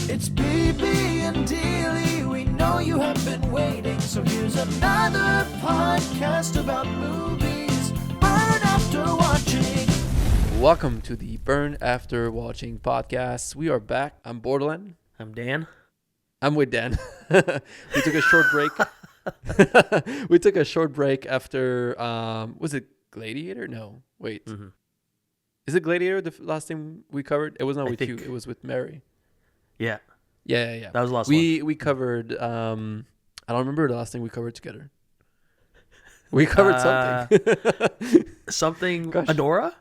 It's BB and Dealey, we know you have been waiting, so here's another podcast about movies, burn after watching. Welcome to the Burn After Watching podcast. We are back. I'm Borderland. I'm Dan. I'm with Dan. We took a short break. We took a short break after, was it Gladiator? No, wait. Mm-hmm. Is it Gladiator the last thing we covered? It was not with you. think- It was with Mary. Yeah, Yeah. that was the last one. We covered, I don't remember the last thing we covered together. We covered something. Something Gosh. Adora?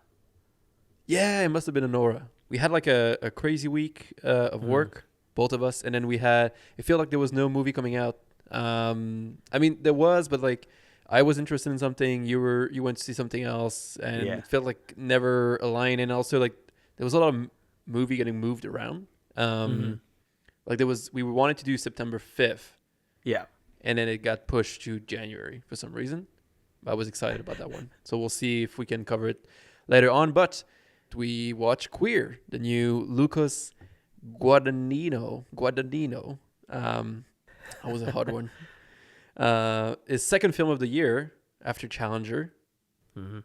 Yeah, it must have been Honora. We had like a crazy week of work, both of us, and then it felt like there was no movie coming out. I mean, there was, but like I was interested in something, you went to see something else, and it felt like never aligned. And also like there was a lot of movie getting moved around. Like we wanted to do September 5th, Yeah. and then it got pushed to January for some reason. I was excited about that one, so we'll see if we can cover it later on. But we watched Queer, the new Lucas Guadagnino. That was a hard one. His second film of the year after Challenger. Mm-hmm.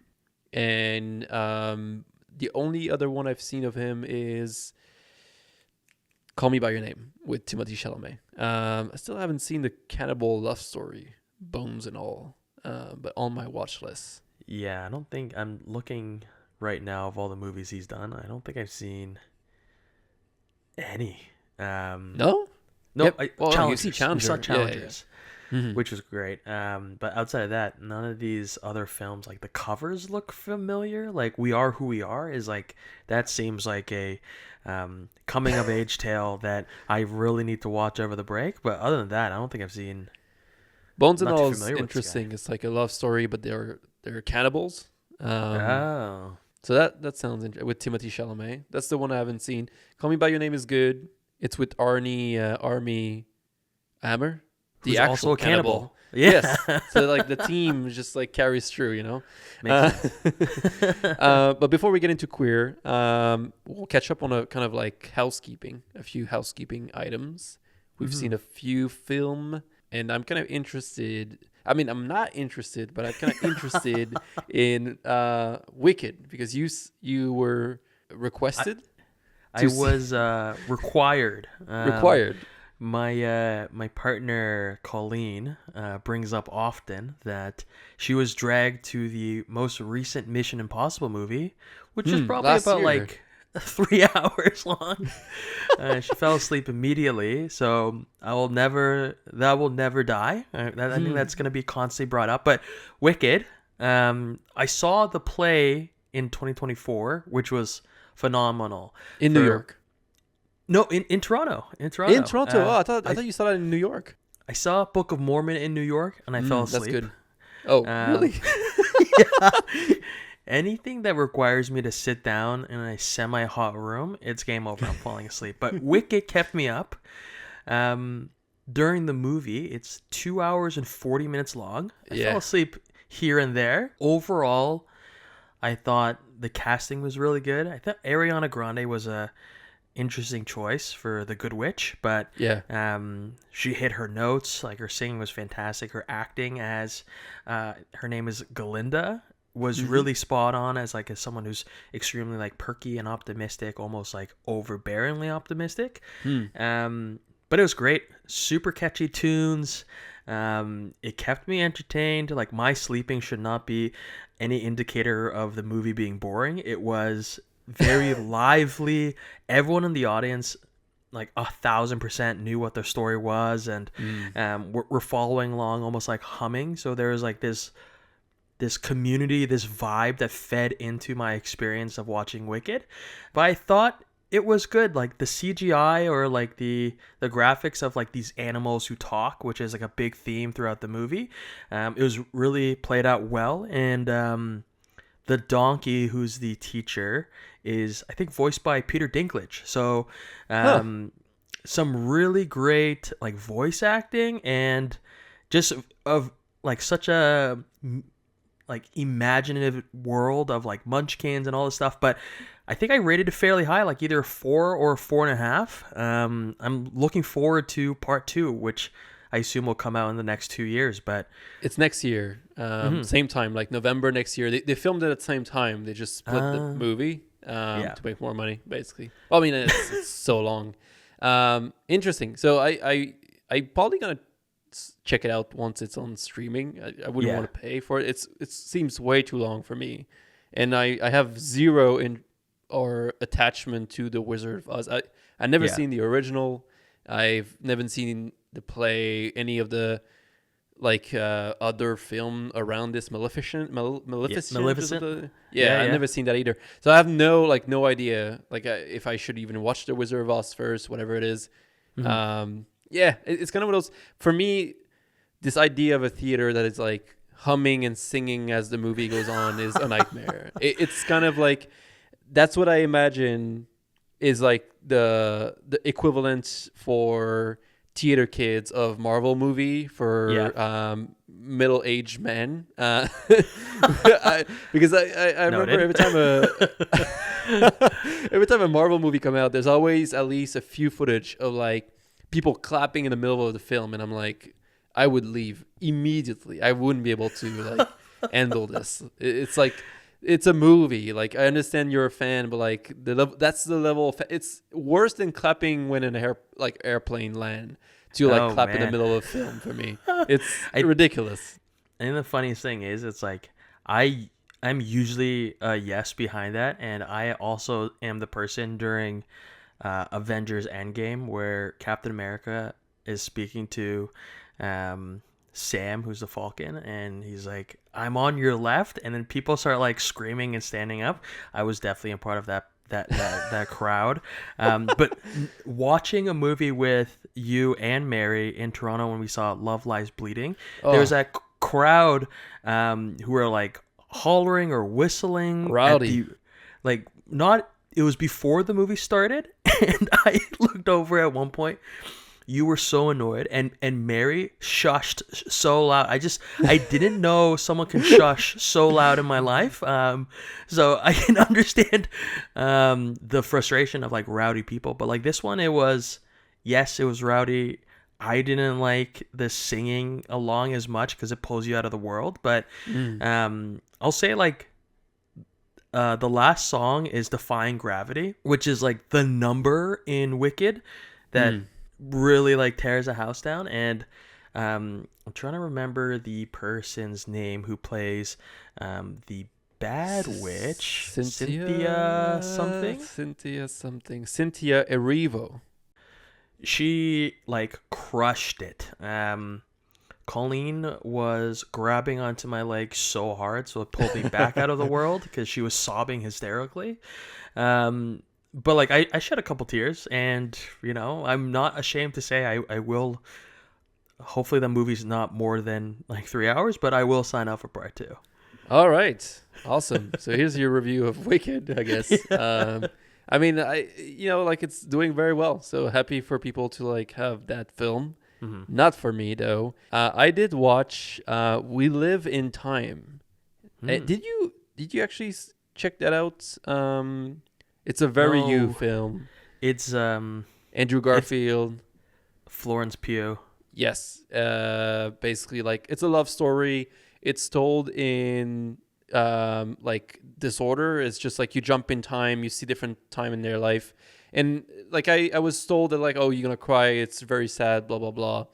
And the only other one I've seen of him is Call Me By Your Name with Timothée Chalamet. I still haven't seen the Cannibal Love Story, Bones and All, but on my watch list. Yeah, I don't think I'm looking right now of all the movies he's done. I don't think I've seen any. No? No, Yep. Challengers. You see Challenger. We saw Yeah. Challengers, Mhm. which was great. But outside of that, none of these other films, like the covers look familiar. Like We Are Who We Are is like, that seems like a coming of age tale that I really need to watch over the break. But other than that, I don't think I've seen. Bones and Not too All is familiar with this guy. interesting. It's like a love story, but they're cannibals. Oh. So that sounds interesting with Timothée Chalamet. That's the one I haven't seen. Call Me By Your Name is good. It's with Armie Hammer, the Who's actual also a cannibal. Yes. So like the team just like carries through, you know. Makes But before we get into Queer, we'll catch up on a kind of like a few housekeeping items. We've seen a few film, and I'm kind of interested. I mean, I'm not interested, but I'm kind of interested in Wicked because you were requested. I was required. Required. My partner Colleen brings up often that she was dragged to the most recent Mission Impossible movie, which is probably last about year. like 3 hours long. She fell asleep immediately, so that will never die. I think that's going to be constantly brought up. But Wicked, I saw the play in 2024, which was phenomenal. In New York. No, in Toronto. In Toronto. In Toronto. I thought you saw that in New York. I saw Book of Mormon in New York, and I fell asleep. That's good. Oh, really? Yeah. Anything that requires me to sit down in a semi-hot room, it's game over. I'm falling asleep. But Wicked kept me up. During the movie, it's 2 hours and 40 minutes long. I fell asleep here and there. Overall, I thought the casting was really good. I thought Ariana Grande was a interesting choice for the Good Witch, but she hit her notes. Like, her singing was fantastic. Her acting as her name is Galinda was really spot on as someone who's extremely like perky and optimistic, almost like overbearingly optimistic. But it was great. Super catchy tunes. It kept me entertained. Like, my sleeping should not be any indicator of the movie being boring. It was very lively. Everyone in the audience, like 1,000%, knew what their story was, and we're following along, almost like humming. So there was like this community, this vibe that fed into my experience of watching Wicked. But I thought it was good. Like the CGI or like the graphics of like these animals who talk, which is like a big theme throughout the movie. It was really played out well. And the donkey, who's the teacher, is I think voiced by Peter Dinklage. So some really great like voice acting, and just of like such a like imaginative world of like munchkins and all this stuff. But I think I rated it fairly high, like either a 4 or a 4.5. I'm looking forward to part 2, which I assume will come out in the next 2 years. But it's next year, same time, like November next year. They filmed it at the same time. They just split the movie to make more money, basically. Well, I mean, it's so long. Interesting. So I probably gonna check it out once it's on streaming. I wouldn't want to pay for it. It seems way too long for me, and I have zero or attachment to the Wizard of Oz. I never seen the original. I've never seen the play, any of the other film around this Maleficent. Maleficent. I've never seen that either. So I have no idea if I should even watch the Wizard of Oz first, whatever it is. It's kind of one of those, for me, this idea of a theater that is like humming and singing as the movie goes on is a nightmare. It's kind of like, that's what I imagine is like the equivalent for theater kids of Marvel movie for middle-aged men. Because I remember every time a Marvel movie come out, there's always at least a few footage of like people clapping in the middle of the film, and I'm like, I would leave immediately. I wouldn't be able to like handle this. It's like, it's a movie. Like, I understand you're a fan, but like that's the level of it's worse than clapping when an airplane land to clap in the middle of a film for me. It's ridiculous. And the funniest thing is, it's like I'm usually a yes behind that, and I also am the person during Avengers Endgame where Captain America is speaking to Sam, who's the Falcon, and he's like, I'm on your left, and then people start like screaming and standing up. I was definitely a part of that crowd. But watching a movie with you and Mary in Toronto when we saw Love Lies Bleeding, there was that crowd who were like hollering or whistling, rowdy, it was before the movie started, and I looked over at one point. You were so annoyed, and Mary shushed so loud. I didn't know someone can shush so loud in my life. So I can understand the frustration of like rowdy people, but like this one, it was rowdy. I didn't like the singing along as much because it pulls you out of the world. But I'll say like the last song is Defying Gravity, which is like the number in Wicked that really like tears a house down. And I'm trying to remember the person's name who plays the bad witch. Cynthia Erivo. She like crushed it. Colleen was grabbing onto my leg so hard, so it pulled me back out of the world because she was sobbing hysterically. But like I shed a couple tears, and you know, I'm not ashamed to say I will. Hopefully the movie's not more than like 3 hours, but I will sign up for part 2. All right, awesome. So here's your review of Wicked, I guess. I mean, it's doing very well. So happy for people to like have that film. Mm-hmm. Not for me though. I did watch We Live in Time. Did you actually check that out? It's a very you film. It's Andrew Garfield, Florence Pugh. Yes. Basically, like, it's a love story. It's told in like disorder. It's just like you jump in time, you see different time in their life. And like I was told that like, oh, you're gonna cry, it's very sad, blah blah blah.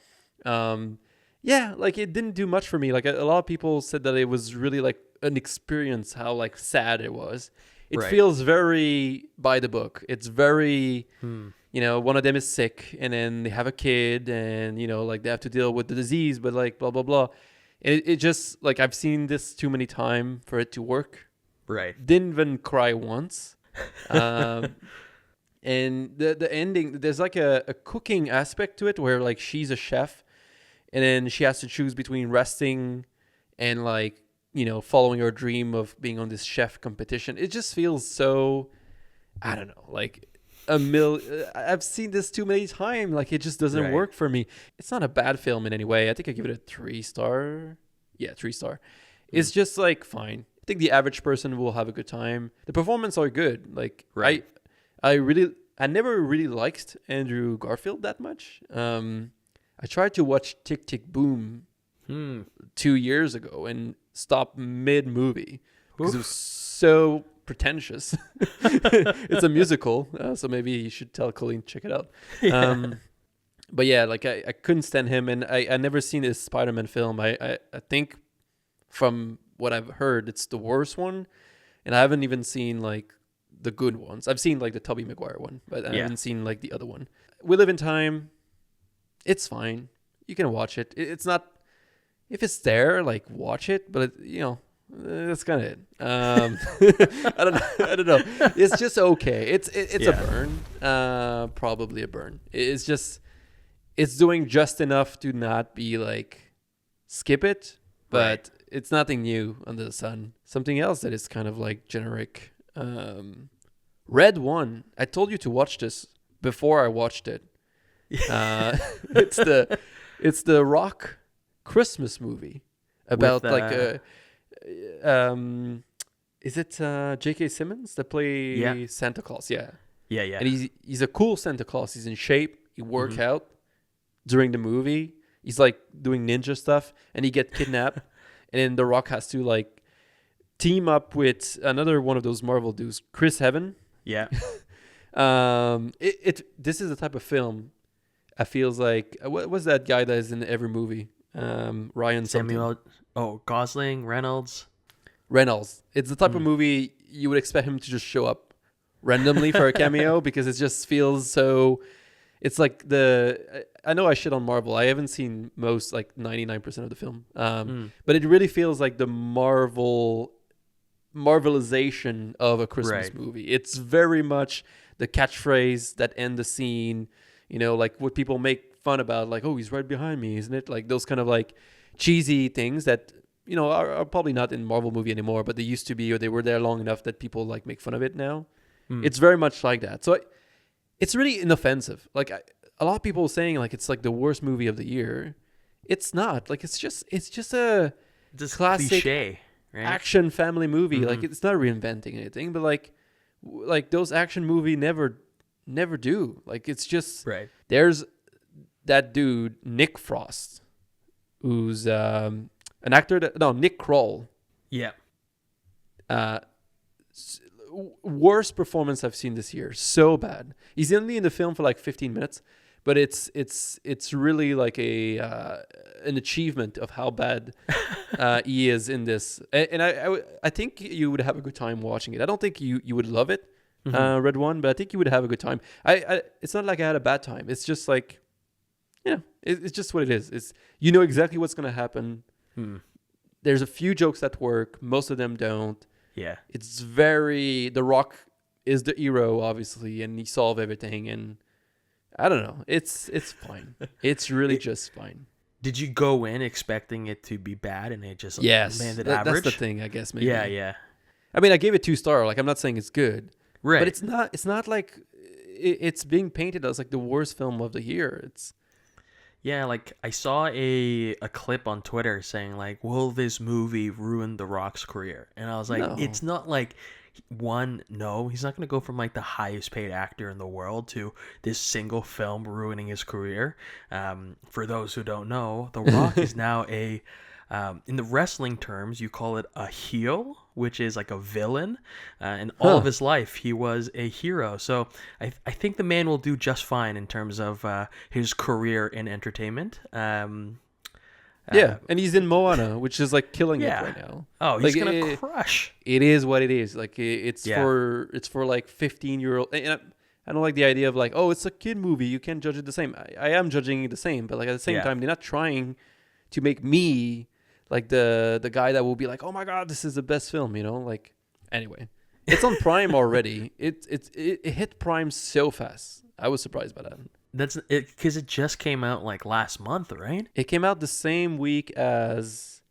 Yeah, like it didn't do much for me. Like a lot of people said that it was really like an experience, how like sad it was. It feels very by the book. It's very, one of them is sick and then they have a kid and, like they have to deal with the disease, but like blah, blah, blah. And it just, like, I've seen this too many times for it to work. Right. Didn't even cry once. And the ending, there's like a cooking aspect to it where like she's a chef and then she has to choose between resting and like, following her dream of being on this chef competition. It just feels so, I don't know, like I've seen this too many times. Like it just doesn't work for me. It's not a bad film in any way. I think I give it a 3-star. Yeah, 3-star. It's just like fine. I think the average person will have a good time. The performances are good. Like Right. I never really liked Andrew Garfield that much. I tried to watch Tick Tick Boom 2 years ago and stopped mid movie because it was so pretentious. It's a musical, so maybe you should tell Colleen to check it out. Yeah. But yeah, like I couldn't stand him, and I never seen his Spider-Man film. I think from what I've heard, it's the worst one, and I haven't even seen like the good ones. I've seen like the Tobey Maguire one, but I haven't seen like the other one. We Live in Time. It's fine. You can watch it. It's not, if it's there, like watch it, but that's kind of it. I don't know. It's just okay. It's a burn. Probably a burn. It's doing just enough to not be like skip it, but it's nothing new under the sun. Something else that is kind of like generic. Red One. I told you to watch this before I watched it. It's the Rock Christmas movie about is it J.K. Simmons that play Santa Claus? Yeah. And he's a cool Santa Claus. He's in shape. He works out during the movie. He's like doing ninja stuff, and he get kidnapped, and then The Rock has to like team up with another one of those Marvel dudes, Chris Heaven. Yeah. This is the type of film I feels like. What was that guy that is in every movie? Ryan Samuel. Gosling, Reynolds. It's the type of movie you would expect him to just show up randomly for a cameo because it just feels so. It's like I know I shit on Marvel. I haven't seen most, like 99% of the film. But it really feels like the Marvelization of a Christmas movie. It's very much the catchphrase that end the scene, like what people make fun about, like, oh, he's right behind me, isn't it? Like those kind of like cheesy things that, are probably not in Marvel movie anymore, but they used to be, or they were there long enough that people like make fun of it now. It's very much like that. So it's really inoffensive. Like a lot of people saying like it's like the worst movie of the year. It's not. Like it's just a classic cliche, right? Action family movie. Like it's not reinventing anything, but like those action movie never do. Like it's just there's that dude Nick Frost, who's an actor Nick Kroll. Yeah. Worst performance I've seen this year. So bad. He's only in the film for like 15 minutes, but it's really like an achievement of how bad he is in this. And I think you would have a good time watching it. I don't think you would love it, Red One, but I think you would have a good time. It's not like I had a bad time. It's just like, it's just what it is. It's exactly what's gonna happen. There's a few jokes that work. Most of them don't. Yeah. It's The Rock is the hero, obviously, and he solved everything, and I don't know. It's fine. It's really just fine. Did you go in expecting it to be bad and it just landed average? That's the thing, I guess, maybe. Yeah. I mean, I gave it 2 stars. Like, I'm not saying it's good. Right. But it's not like it's being painted as like the worst film of the year. Yeah, like I saw a clip on Twitter saying like, will this movie ruin The Rock's career? And I was like, No. It's not like, no, he's not going to go from like the highest paid actor in the world to this single film ruining his career. For those who don't know, The Rock is now in the wrestling terms, you call it a heel, which is like a villain. And all of his life, he was a hero. So I think the man will do just fine in terms of his career in entertainment. And he's in Moana, which is like killing it right now. Oh, he's like, gonna crush. It is what it is. Like it's for like 15-year-old. And I don't like the idea of like, oh, it's a kid movie, you can't judge it the same. I am judging it the same, but like at the same time, they're not trying to make me like the guy that will be like, oh my god, this is the best film, Like anyway, it's on Prime already. It hit Prime so fast. I was surprised by that. That's it, because it just came out like last month, right? It came out the same week as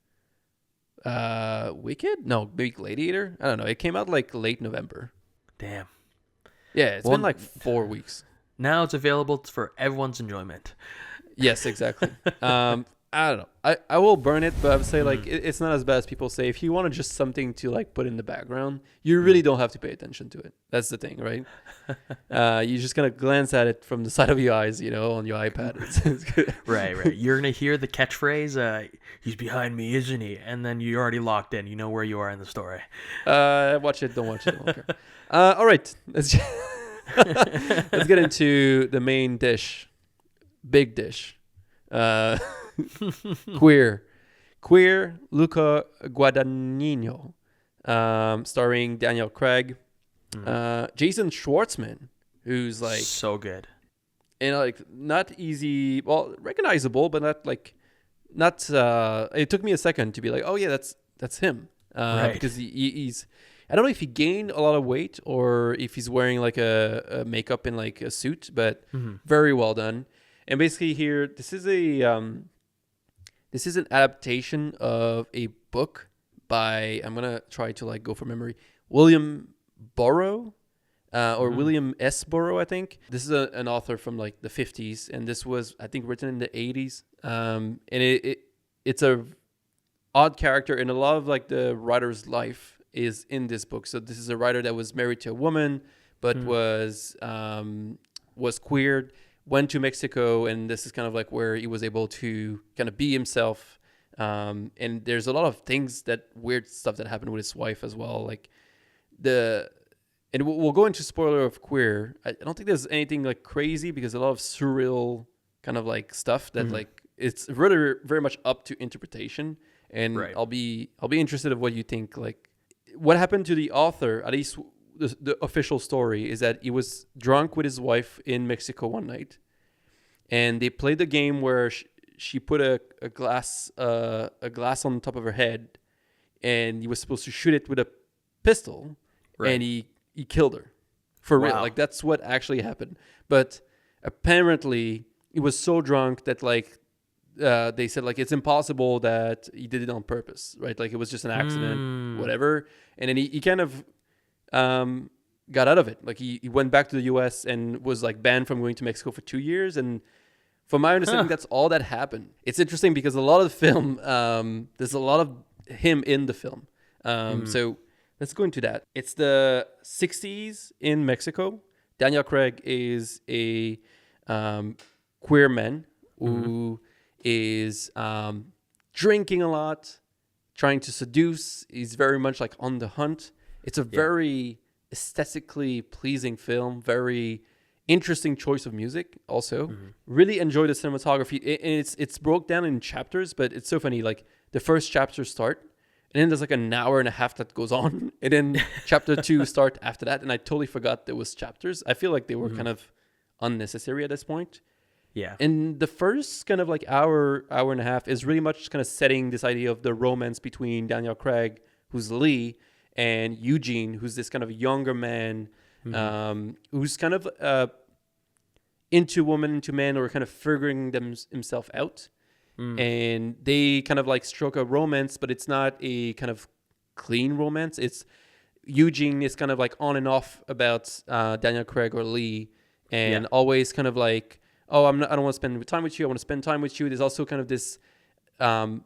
Wicked? No, Big Gladiator? I don't know. It came out like late November. Damn. Yeah, it's been like 4 weeks. Now it's available for everyone's enjoyment. Yes, exactly. I don't know. I will burn it, but I would say like it's not as bad as people say. If you want just something to like put in the background, you really don't have to pay attention to it. That's the thing, right? You just kind of glance at it from the side of your eyes, on your iPad. It's good. Right. You're gonna hear the catchphrase, "He's behind me, isn't he?" And then you're already locked in. You know where you are in the story. Watch it. Don't watch it. Don't care. All right. Let's get into the main dish. Big dish. Queer, Luca Guadagnino, starring Daniel Craig, Jason Schwartzman, who's like so good, and like not easy, well, recognizable, but not. It took me a second to be like, oh yeah, that's him, right. Because he's. I don't know if he gained a lot of weight or if he's wearing like a makeup in like a suit, but very well done. And basically here, this is an adaptation of a book by, I'm going to try to like go from memory, William Burroughs, or William S. Burroughs, I think. This is an author from like the 50s, and this was, I think, written in the 80s. And it's a odd character, and a lot of like the writer's life is in this book. So this is a writer that was married to a woman, but was queered, went to Mexico, and this is kind of like where he was able to kind of be himself. And there's a lot of things, weird stuff that happened with his wife as well. Like and we'll go into spoiler of Queer. I don't think there's anything like crazy because a lot of surreal kind of like stuff that like it's really very much up to interpretation. And right. I'll be interested of what you think. Like what happened to the author, at least the official story, is that he was drunk with his wife in Mexico one night, and they played the game where she put a glass on top of her head, and he was supposed to shoot it with a pistol, right. And he killed her for real. Like that's what actually happened. But apparently he was so drunk that like they said like it's impossible that he did it on purpose, right? Like it was just an accident, whatever. And then he kind of got out of it. Like he went back to the US and was like banned from going to Mexico for 2 years. And from my understanding, that's all that happened. It's interesting because a lot of the film, there's a lot of him in the film. So let's go into that. It's the 60s in Mexico. Daniel Craig is a queer man who is drinking a lot, trying to seduce. He's very much like on the hunt. It's a very aesthetically pleasing film, very interesting choice of music also. Really enjoy the cinematography. And it's broke down in chapters, but it's so funny. Like the first chapters start, and then there's like an hour and a half that goes on, and then chapter 2 start after that, and I totally forgot there was chapters. I feel like they were kind of unnecessary at this point. Yeah. And the first kind of like hour and a half is really much kind of setting this idea of the romance between Daniel Craig, who's Lee, and Eugene, who's this kind of younger man, who's kind of into women, into men, or kind of figuring himself out. And they kind of like stroke a romance, but it's not a kind of clean romance. It's Eugene is kind of like on and off about Daniel Craig or Lee, and always kind of like, oh, I don't want to spend time with you. I want to spend time with you. There's also kind of this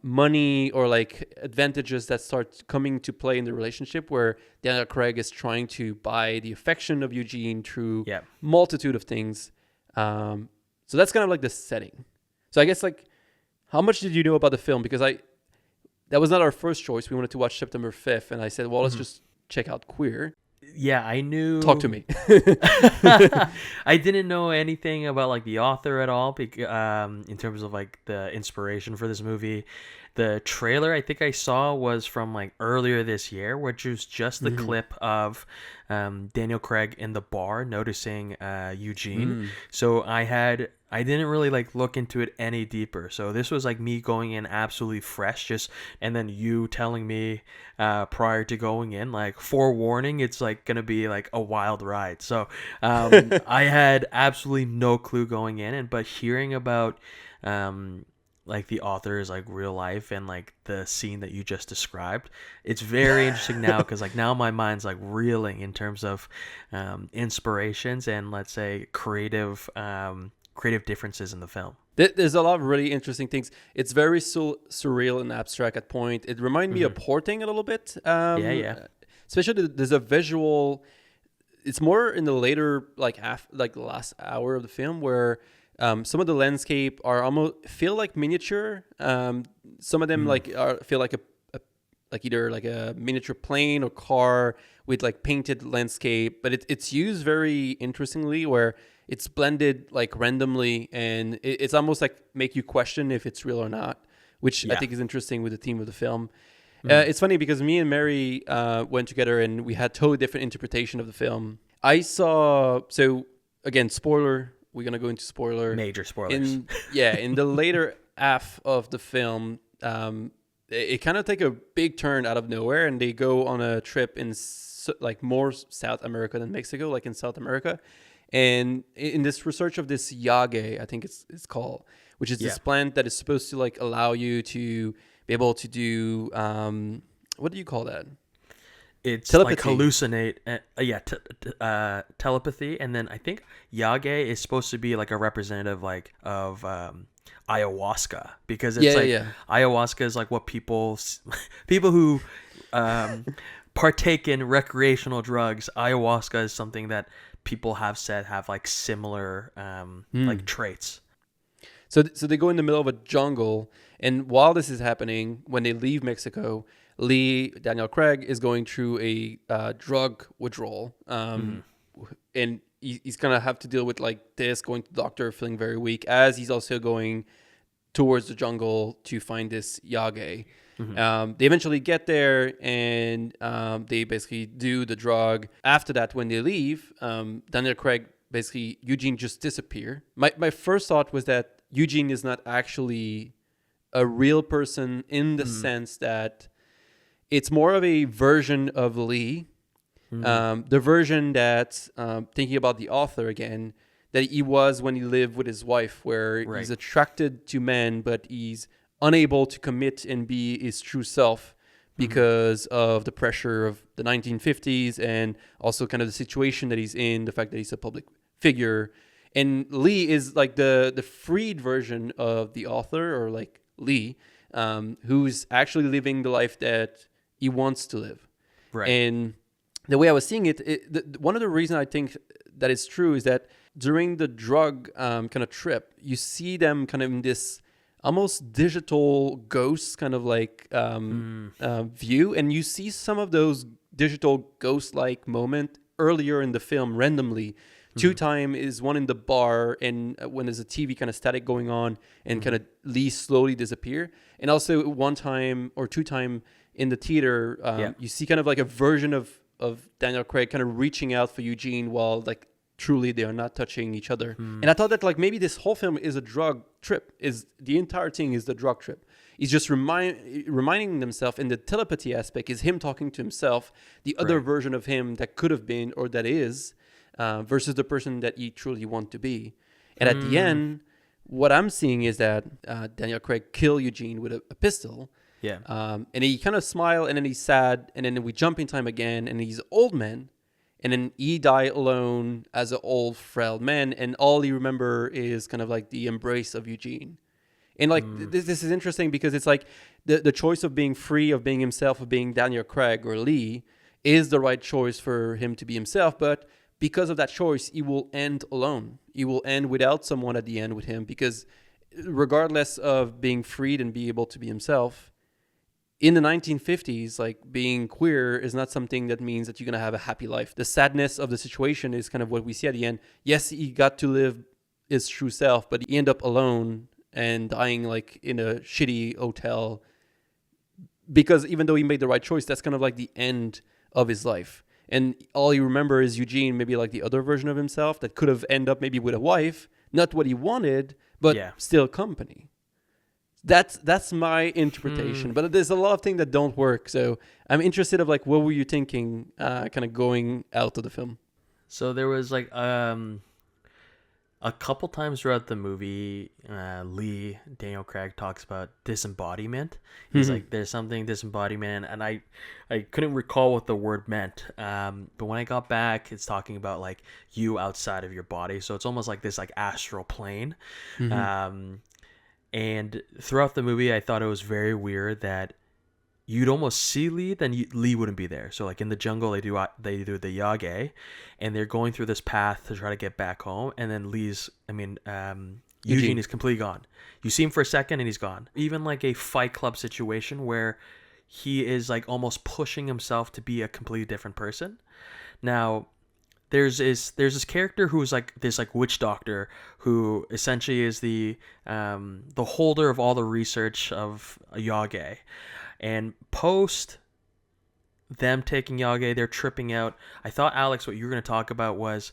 money or like advantages that start coming to play in the relationship where Daniel Craig is trying to buy the affection of Eugene through multitude of things. So that's kind of like the setting. So I guess like, how much did you know about the film? Because that was not our first choice. We wanted to watch September 5th, and I said, well, let's just check out Queer. Yeah, I knew. Talk to me. I didn't know anything about like the author at all, in terms of like the inspiration for this movie. The trailer I think I saw was from like earlier this year, which was just the clip of Daniel Craig in the bar noticing Eugene. So I didn't really like look into it any deeper. So this was like me going in absolutely fresh, and then you telling me prior to going in, like forewarning, it's like gonna be like a wild ride. So I had absolutely no clue going in, but hearing about like the author's like real life and like the scene that you just described, it's very interesting now because like now my mind's like reeling in terms of inspirations and let's say creative creative differences in the film. There's a lot of really interesting things. It's very surreal and abstract at point. It reminded me of Porting a little bit. Yeah. Especially there's a visual. It's more in the later the last hour of the film where some of the landscape are almost feel like miniature. Some of them feel like either like a miniature plane or car with like painted landscape, but it's used very interestingly where it's blended like randomly, and it's almost like make you question if it's real or not, which I think is interesting with the theme of the film. It's funny because me and Mary went together and we had totally different interpretation of the film. I saw, so again, spoiler, we're going to go into spoiler. Major spoilers. In the later half of the film, it kind of take a big turn out of nowhere, and they go on a trip in like more South America than Mexico, like in South America. And in this research of this yage, I think it's called, which is this plant that is supposed to like allow you to be able to do what do you call that? It's telepathy. Like hallucinate. Telepathy, and then I think yage is supposed to be like a representative like of ayahuasca, because it's ayahuasca is like what people who partake in recreational drugs. Ayahuasca is something that people have said have like similar like traits. So they go in the middle of a jungle, and while this is happening, when they leave Mexico, Daniel Craig is going through a drug withdrawal, and he's gonna have to deal with like this, going to the doctor, feeling very weak, as he's also going towards the jungle to find this yage. They eventually get there, and they basically do the drug. After that, when they leave, Daniel Craig, basically Eugene just disappear. My first thought was that Eugene is not actually a real person in the sense that it's more of a version of Lee. The version that, thinking about the author again, that he was when he lived with his wife, where he's attracted to men, but he's unable to commit and be his true self because of the pressure of the 1950s and also kind of the situation that he's in, the fact that he's a public figure. And Lee is like the freed version of the author, or like Lee, who's actually living the life that he wants to live. Right. And the way I was seeing it, one of the reasons I think that it's true is that during the drug kind of trip, you see them kind of in this almost digital ghost kind of like view. And you see some of those digital ghost-like moment earlier in the film randomly. Two time is one in the bar, and when there's a TV kind of static going on, and kind of Lee slowly disappear. And also one time or two time in the theater, you see kind of like a version of Daniel Craig kind of reaching out for Eugene while like truly they are not touching each other. And I thought that like maybe this whole film is a drug trip. Is the entire thing is the drug trip. He's just reminding himself, and the telepathy aspect is him talking to himself, the other version of him that could have been or that is. Versus the person that you truly want to be. And at the end, what I'm seeing is that Daniel Craig killed Eugene with a pistol. Yeah. And he kind of smiled, and then he's sad, and then we jump in time again, and he's an old man, and then he died alone as an old, frail man, and all he remember is kind of like the embrace of Eugene. And like this is interesting because it's like the choice of being free, of being himself, of being Daniel Craig or Lee is the right choice for him to be himself, but because of that choice, he will end alone. He will end without someone at the end with him, because regardless of being freed and be able to be himself, in the 1950s, like being queer is not something that means that you're going to have a happy life. The sadness of the situation is kind of what we see at the end. Yes, he got to live his true self, but he ended up alone and dying like in a shitty hotel, because even though he made the right choice, that's kind of like the end of his life. And all you remember is Eugene, maybe like the other version of himself that could have ended up maybe with a wife, not what he wanted, but still company. That's my interpretation. But there's a lot of things that don't work. So I'm interested of like, what were you thinking kind of going out of the film? So there was like, A couple times throughout the movie, Daniel Craig talks about disembodiment. He's like, there's something disembodiment, and I couldn't recall what the word meant. But when I got back, it's talking about like you outside of your body. So it's almost like this like astral plane. And throughout the movie, I thought it was very weird that you'd almost see Lee, then Lee wouldn't be there. So like in the jungle, they do the Yage, and they're going through this path to try to get back home. And then Eugene is completely gone. You see him for a second and he's gone. Even like a Fight Club situation where he is like almost pushing himself to be a completely different person. Now, there's this character who's like this like witch doctor who essentially is the holder of all the research of Yage. And post them taking Yage, they're tripping out. I thought, Alex, what you were going to talk about was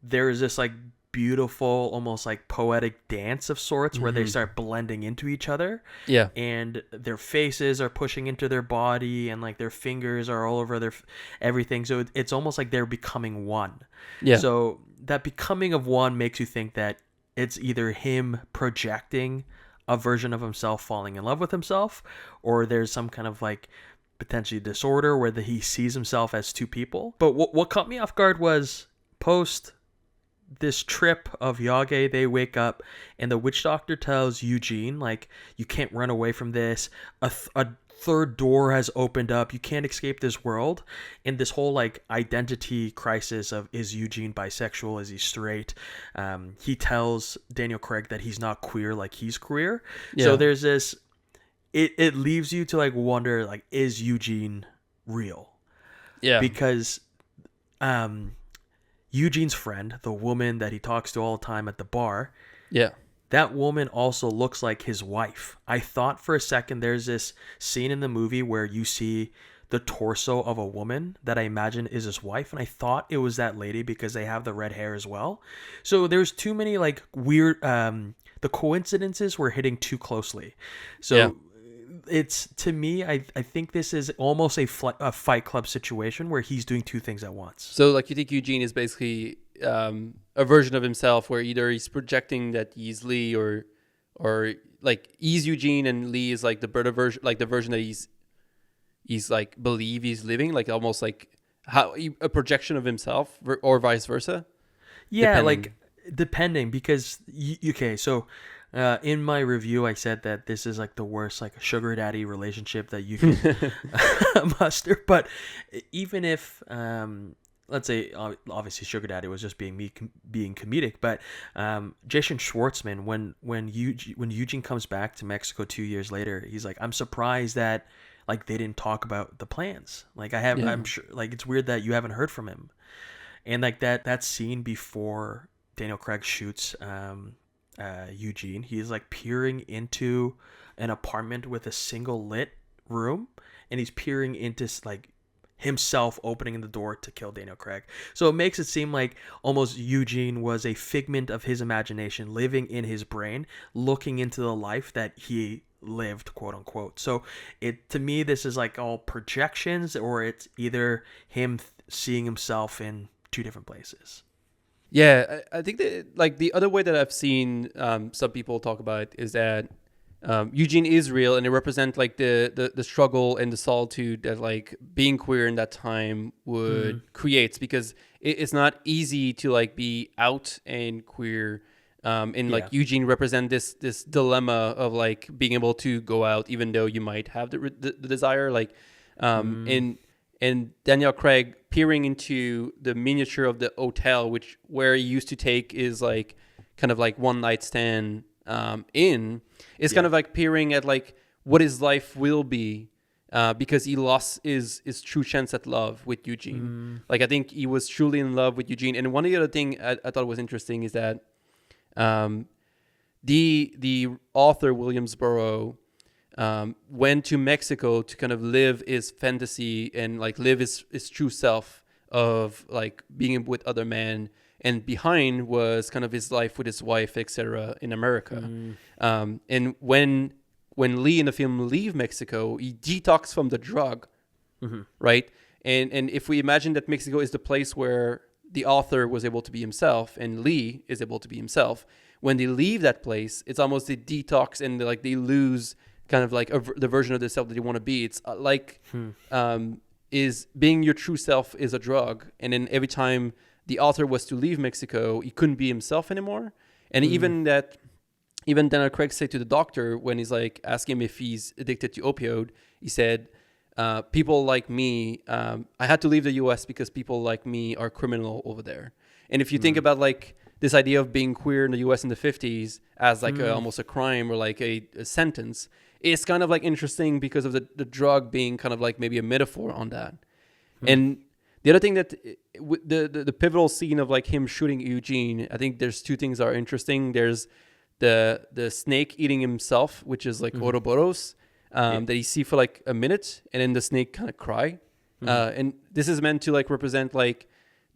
there is this like beautiful, almost like poetic dance of sorts where they start blending into each other. Yeah. And their faces are pushing into their body, and like their fingers are all over their everything. So it's almost like they're becoming one. Yeah. So that becoming of one makes you think that it's either him projecting a version of himself falling in love with himself, or there's some kind of like potentially disorder where he sees himself as two people. But what caught me off guard was post this trip of Yage, they wake up and the witch doctor tells Eugene, like, you can't run away from this. A third door has opened up. You can't escape this world. And this whole like identity crisis of, is Eugene bisexual? Is he straight? He tells Daniel Craig that he's not queer, like he's queer. Yeah. So there's this, it leaves you to like wonder, like, is Eugene real? Yeah. Because Eugene's friend, the woman that he talks to all the time at the bar, yeah, that woman also looks like his wife. I thought for a second there's this scene in the movie where you see the torso of a woman that I imagine is his wife, and I thought it was that lady because they have the red hair as well. So there's too many like weird the coincidences were hitting too closely. So yeah. It's, to me, I think this is almost a Fight Club situation where he's doing two things at once. So like you think Eugene is basically a version of himself where either he's projecting that he's Lee or like he's Eugene and Lee is like the better version, like the version that he's like believe he's living, like almost like a projection of himself or vice versa. Yeah, depending because okay, so in my review I said that this is like the worst like sugar daddy relationship that you can muster. But even if let's say obviously sugar daddy was just being comedic, but Jason Schwartzman, when Eugene comes back to Mexico 2 years later, he's like, I'm surprised that like they didn't talk about the plans. Like I'm sure, like it's weird that you haven't heard from him. And like that scene before Daniel Craig shoots Eugene, he's like peering into an apartment with a single lit room, and he's peering into like himself opening the door to kill Daniel Craig. So it makes it seem like almost Eugene was a figment of his imagination living in his brain, looking into the life that he lived, quote unquote. So to me this is like all projections, or it's either him seeing himself in two different places. Yeah, I think that like the other way that I've seen some people talk about it is that Eugene is real, and it represents like the struggle and the solitude that like being queer in that time would create, because it's not easy to like be out and queer. And like Eugene represent this dilemma of like being able to go out even though you might have the desire, like and Daniel Craig peering into the miniature of the hotel, where he used to take is like kind of like one night stand kind of like peering at like what his life will be, because he lost his true chance at love with Eugene. Like I think he was truly in love with Eugene. And one of the other thing I thought was interesting is that the author Williamsboro went to Mexico to kind of live his fantasy and like live his true self of like being with other men, and behind was kind of his life with his wife, etc. in America. And when Lee in the film leave Mexico, he detox from the drug, right? And if we imagine that Mexico is the place where the author was able to be himself and Lee is able to be himself. When they leave that place, it's almost a detox and like they lose kind of like the version of themselves that they want to be. It's is being your true self is a drug. And then every time the author was to leave Mexico, he couldn't be himself anymore. And even Daniel Craig said to the doctor when he's like asking him if he's addicted to opioid, he said, people like me, I had to leave the US because people like me are criminal over there. And if you think about like this idea of being queer in the US in the 50s as like almost a crime or like a sentence, it's kind of like interesting because of the drug being kind of like maybe a metaphor on that. And the other thing that the pivotal scene of like him shooting Eugene, I think there's two things that are interesting. There's the snake eating himself, which is like Ouroboros, that you see for like a minute, and then the snake kind of cry. And this is meant to like represent like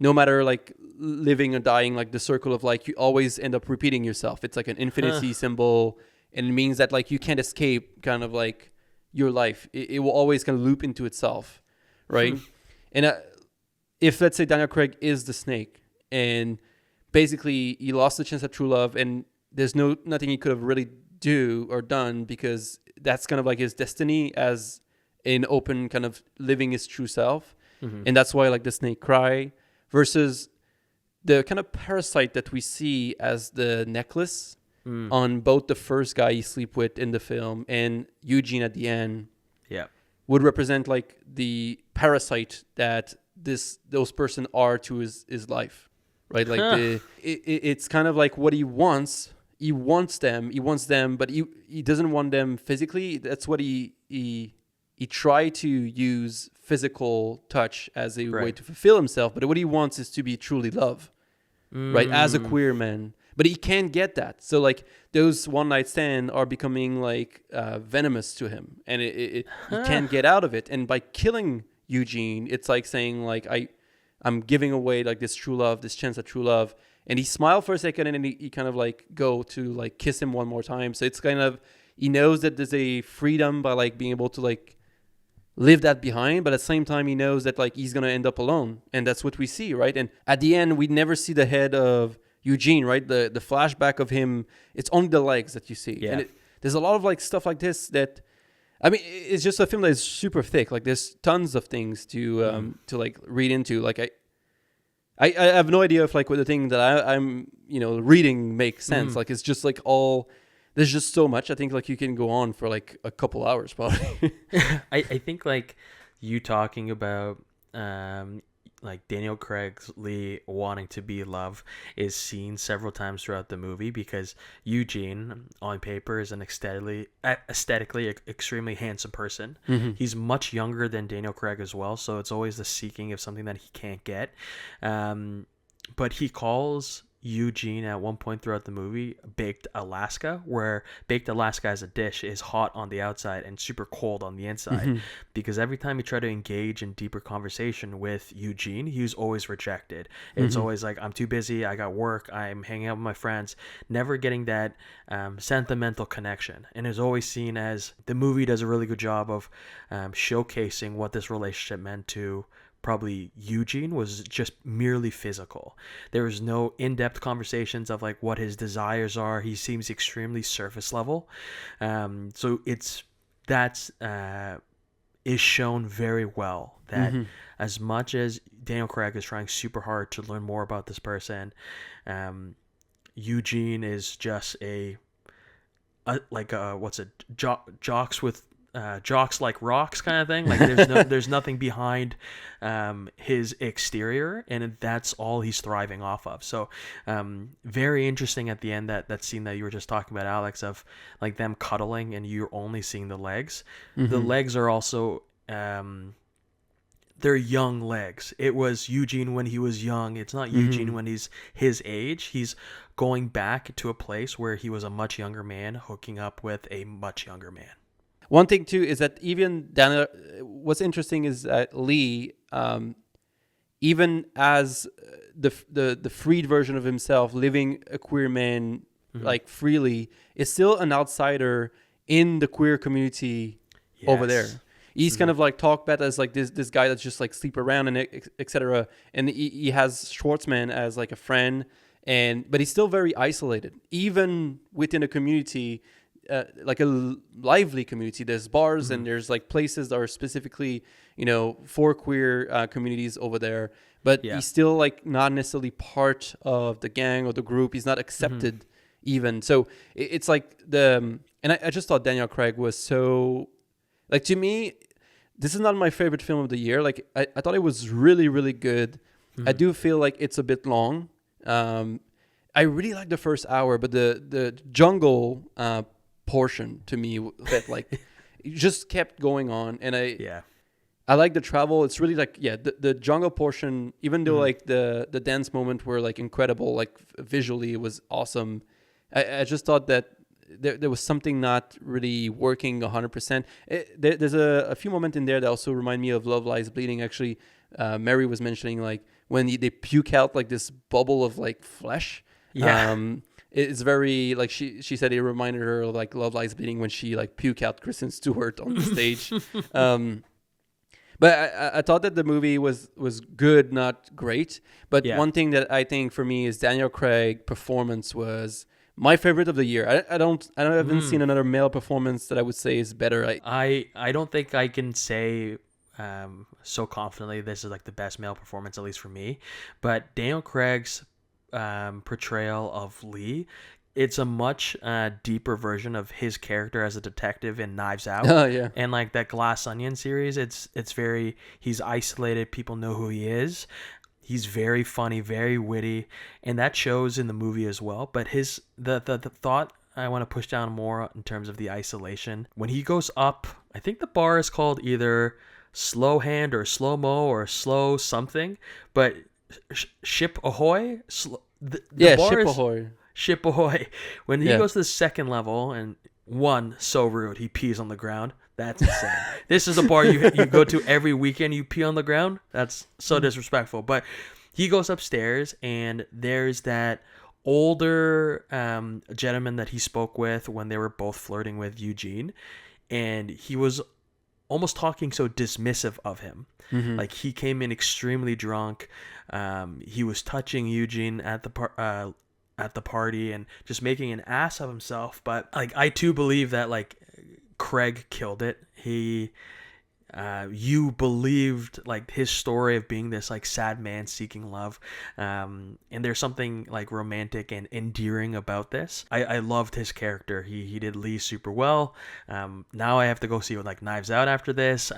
no matter like living or dying, like the circle of like you always end up repeating yourself. It's like an infinity symbol, and it means that like you can't escape kind of like your life. It will always kind of loop into itself, right? And if let's say Daniel Craig is the snake, and basically he lost the chance at true love, and there's nothing he could have really do or done because that's kind of like his destiny as an open kind of living his true self. And that's why like the snake cry versus the kind of parasite that we see as the necklace on both the first guy you sleep with in the film and Eugene at the end would represent like the parasite that those person are to his life, right? Like it's kind of like what he wants them, but he doesn't want them physically. That's what he tried to use physical touch as a way to fulfill himself, but what he wants is to be truly loved, right? As a queer man, but he can't get that. So like those one night stand are becoming like venomous to him, and he can't get out of it. And by killing Eugene, it's like saying like I'm giving away like this true love, this chance at true love. And he smiled for a second, and then he kind of like go to like kiss him one more time. So it's kind of, he knows that there's a freedom by like being able to like live that behind, but at the same time he knows that like he's gonna end up alone, and that's what we see, right? And at the end we never see the head of Eugene, right? The flashback of him, it's only the legs that you see. And there's a lot of like stuff like this that, I mean, it's just a film that is super thick. Like there's tons of things to like read into. Like I have no idea if like what the thing that I'm reading makes sense. Like it's just like there's just so much. I think like you can go on for like a couple hours probably. I think like you talking about like Daniel Craig's Lee wanting to be love is seen several times throughout the movie, because Eugene on paper is an aesthetically extremely handsome person. He's much younger than Daniel Craig as well, so it's always the seeking of something that he can't get. But he calls Eugene at one point throughout the movie Baked Alaska, where Baked Alaska as a dish is hot on the outside and super cold on the inside, because every time he tried to engage in deeper conversation with Eugene, he was always rejected. It's always like, I'm too busy, I got work, I'm hanging out with my friends, never getting that sentimental connection. And is always seen as, the movie does a really good job of showcasing what this relationship meant to probably Eugene, was just merely physical. There was no in-depth conversations of like what his desires are. He seems extremely surface level. So that's is shown very well, that as much as Daniel Craig is trying super hard to learn more about this person, Eugene is just jocks like rocks kind of thing. Like there's nothing behind his exterior, and that's all he's thriving off of. So very interesting at the end, that scene that you were just talking about, Alex, of like them cuddling and you're only seeing the legs. The legs are also they're young legs. It was Eugene when he was young. It's not Eugene when he's his age. He's going back to a place where he was a much younger man hooking up with a much younger man. One thing too is that even Daniel, what's interesting is that Lee, even as the freed version of himself, living a queer man like freely, is still an outsider in the queer community over there. He's kind of like talked about as like this guy that's just like sleep around and etc. And he has Schwartzman as like a friend, but he's still very isolated, even within a community, like a lively community. There's bars and there's like places that are specifically, for queer communities over there. But he's still like not necessarily part of the gang or the group. He's not accepted even. So it's like and I just thought Daniel Craig was so, like, to me, this is not my favorite film of the year. Like I thought it was really, really good. I do feel like it's a bit long. I really like the first hour, but the jungle portion to me that like it just kept going on, and I like the travel. It's really like the jungle portion, even though like the dance moment were like incredible, like visually it was awesome. I just thought that there was something not really working 100%. There's a few moments in there that also remind me of Love Lies Bleeding. Actually, Mary was mentioning like when they puke out like this bubble of like flesh. It's very like she said it reminded her of like Love Lies Bleeding when she like puke out Kristen Stewart on the stage. But I thought that the movie was good, not great. But one thing that I think for me is Daniel Craig performance was my favorite of the year. I haven't seen another male performance that I would say is better. I don't think I can say so confidently this is like the best male performance, at least for me. But Daniel Craig's portrayal of Lee, it's a much deeper version of his character as a detective in Knives Out. And like that Glass Onion series, it's very, he's isolated, people know who he is. He's very funny, very witty, and that shows in the movie as well. But the thought I want to push down more in terms of the isolation, when he goes up, I think the bar is called either Slow Hand or Slow Mo or Slow something, but Ship Ahoy? Ship Ahoy. When he goes to the second level, and so rude, he pees on the ground. That's insane. This is a bar you go to every weekend, you pee on the ground? That's so disrespectful. But he goes upstairs, and there's that older gentleman that he spoke with when they were both flirting with Eugene, and he was almost talking so dismissive of him. Like he came in extremely drunk. He was touching Eugene at the party and just making an ass of himself. But like I too believe that like Craig killed it. You believed like his story of being this like sad man seeking love, and there's something like romantic and endearing about this. I loved his character. He did Lee super well. Now I have to go see what like Knives Out after this,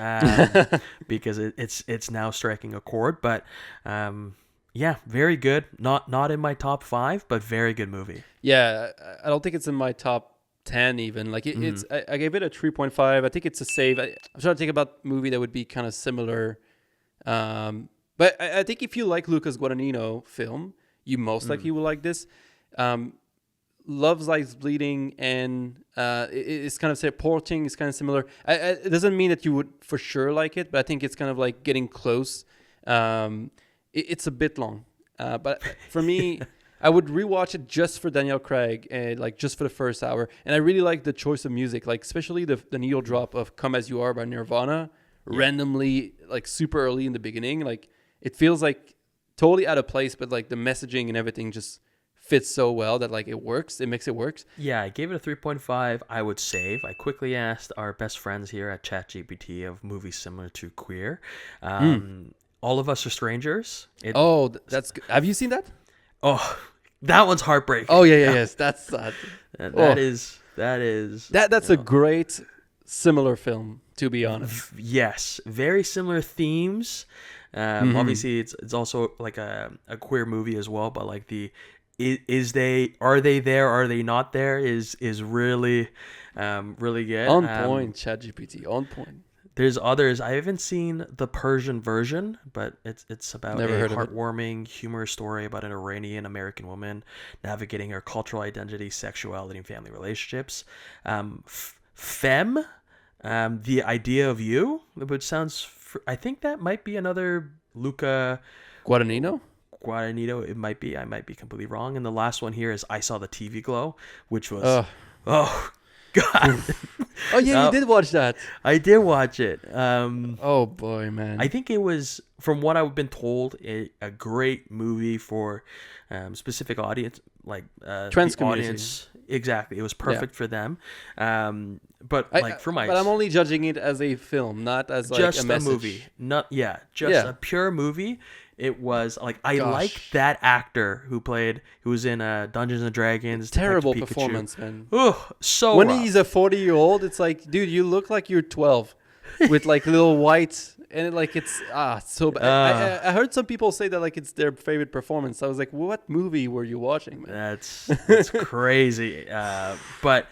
because it's now striking a chord. But very good. Not in my top 5, but very good movie. I don't think it's in my top 10 even. Like it's I gave it a 3.5. I think it's a save. I'm trying to think about a movie that would be kind of similar, but I think if you like Lucas Guadagnino film, you most likely will like this. Love Lies Bleeding and it's kind of supporting. It's kind of similar. It doesn't mean that you would for sure like it, but I think it's kind of like getting close. It's a bit long, but for me, I would rewatch it just for Daniel Craig and like just for the first hour. And I really like the choice of music, like especially the needle drop of "Come As You Are" by Nirvana, randomly like super early in the beginning. Like it feels like totally out of place, but like the messaging and everything just fits so well that like it works. It makes it work. Yeah, I gave it a 3.5. I would save. I quickly asked our best friends here at ChatGPT of movies similar to Queer. All of Us Are Strangers. That's good. Have you seen that? Oh, that one's heartbreaking. Oh yes, that's sad. That's a great similar film, to be honest. Yes, very similar themes. Obviously, it's also like a queer movie as well, but like are they there? Are they not there? Is really really good. On point, ChatGPT. On point. There's others. I haven't seen the Persian version, but it's about a heartwarming, humorous story about an Iranian American woman navigating her cultural identity, sexuality, and family relationships. Femme, The Idea of You, which sounds... I think that might be another Luca... Guadagnino? It might be. I might be completely wrong. And the last one here is I Saw the TV Glow, which was... God. Oh yeah, you did watch that. I did watch it. Oh boy, man. I think it was, from what I've been told, a great movie for specific audience, like Trans the community. audience. Exactly, it was perfect for them. But like for my, but I'm only judging it as a film, not as like just a message. movie, just a pure movie. It was like I like that actor who was in Dungeons and Dragons. Terrible Detective Pikachu. performance, man. Oh, so when rough. he's a 40-year-old, it's like, dude, you look like you're 12 with like little white, and it's so bad. I heard some people say that like it's their favorite performance. I was like, what movie were you watching, man? That's crazy. But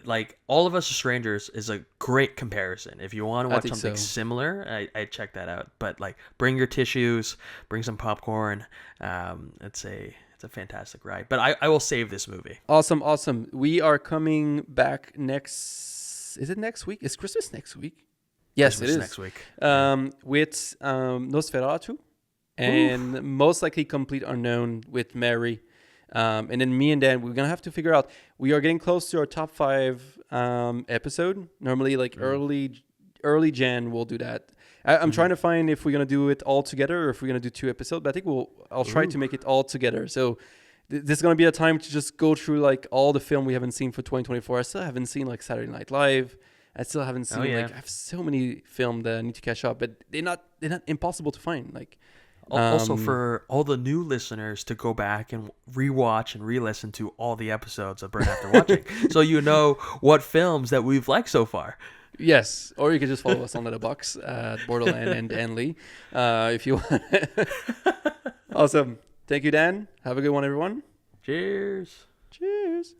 like All of Us Are Strangers is a great comparison. If you want to watch something similar, I check that out. But like, bring your tissues, bring some popcorn. It's a fantastic ride. But I will save this movie. Awesome. We are coming back next. Is it next week? Is Christmas next week? Yes, Christmas it is next week. With Nosferatu, and most likely Complete Unknown with Mary. And then me and Dan, we're gonna have to figure out. We are getting close to our top 5 episode. Normally, like early Jan, we'll do that. I'm trying to find if we're gonna do it all together or if we're gonna do 2 episodes. But I think I'll try to make it all together. So this is gonna be a time to just go through like all the film we haven't seen for 2024. I still haven't seen like Saturday Night Live. I still haven't seen like I have so many films that I need to catch up, but they're not impossible to find. Like. Also, for all the new listeners to go back and rewatch and re-listen to all the episodes of Burn After Watching, so you know what films that we've liked so far. Yes, or you can just follow us on Letterboxd at Borderland and Dan Lee, if you want. Awesome. Thank you, Dan. Have a good one, everyone. Cheers. Cheers.